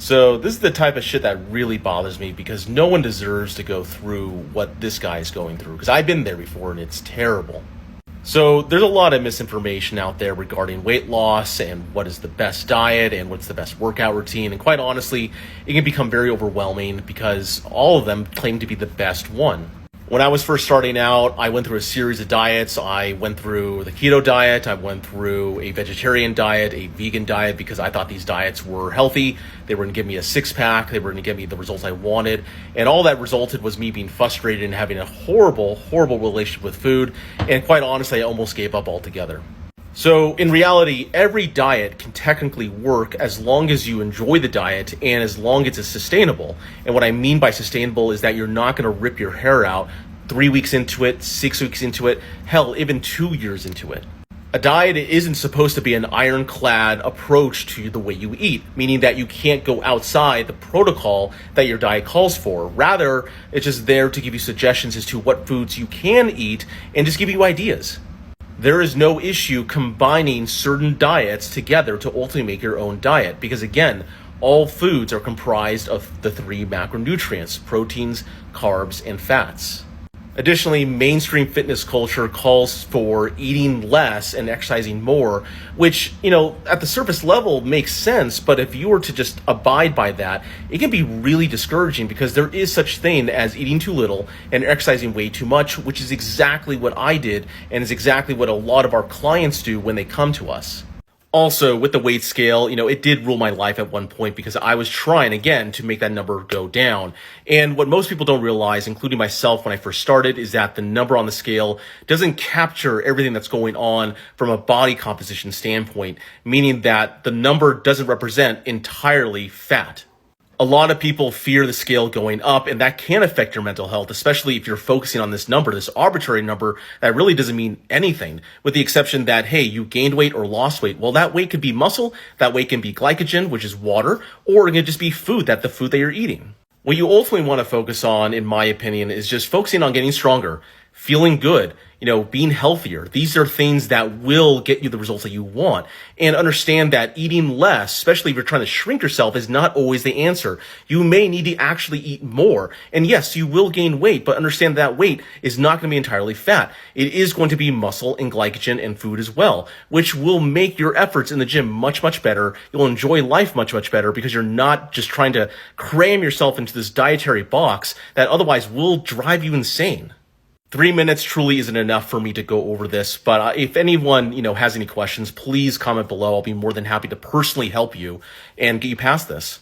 So this is the type of shit that really bothers me because no one deserves to go through what this guy is going through because I've been there before and it's terrible. So there's a lot of misinformation out there regarding weight loss and what is the best diet and what's the best workout routine. And quite honestly, it can become very overwhelming because all of them claim to be the best one. When I was first starting out, I went through a series of diets. I went through the keto diet. I went through a vegetarian diet, a vegan diet, because I thought these diets were healthy. They were going to give me a six-pack. They were going to give me the results I wanted. And all that resulted was me being frustrated and having a horrible, horrible relationship with food. And quite honestly, I almost gave up altogether. So in reality, every diet can technically work as long as you enjoy the diet and as long as it's sustainable. And what I mean by sustainable is that you're not going to rip your hair out 3 weeks into it, 6 weeks into it, hell, even 2 years into it. A diet isn't supposed to be an ironclad approach to the way you eat, meaning that you can't go outside the protocol that your diet calls for. Rather, it's just there to give you suggestions as to what foods you can eat and just give you ideas. There is no issue combining certain diets together to ultimately make your own diet because, again, all foods are comprised of the three macronutrients: proteins, carbs, and fats. Additionally, mainstream fitness culture calls for eating less and exercising more, which, at the surface level makes sense, but if you were to just abide by that, it can be really discouraging because there is such thing as eating too little and exercising way too much, which is exactly what I did and is exactly what a lot of our clients do when they come to us. Also, with the weight scale, it did rule my life at one point because I was trying, again, to make that number go down. And what most people don't realize, including myself when I first started, is that the number on the scale doesn't capture everything that's going on from a body composition standpoint, meaning that the number doesn't represent entirely fat. A lot of people fear the scale going up, and that can affect your mental health, especially if you're focusing on this number, this arbitrary number that really doesn't mean anything, with the exception that, hey, you gained weight or lost weight. Well, that weight could be muscle, that weight can be glycogen, which is water, or it can just be food, the food that you're eating. What you ultimately want to focus on, in my opinion, is just focusing on getting stronger, feeling good, being healthier. These are things that will get you the results that you want. And understand that eating less, especially if you're trying to shrink yourself, is not always the answer. You may need to actually eat more. And yes, you will gain weight, but understand that weight is not going to be entirely fat. It is going to be muscle and glycogen and food as well, which will make your efforts in the gym much, much better. You'll enjoy life much, much better because you're not just trying to cram yourself into this dietary box that otherwise will drive you insane. 3 minutes truly isn't enough for me to go over this, but if anyone, has any questions, please comment below. I'll be more than happy to personally help you and get you past this.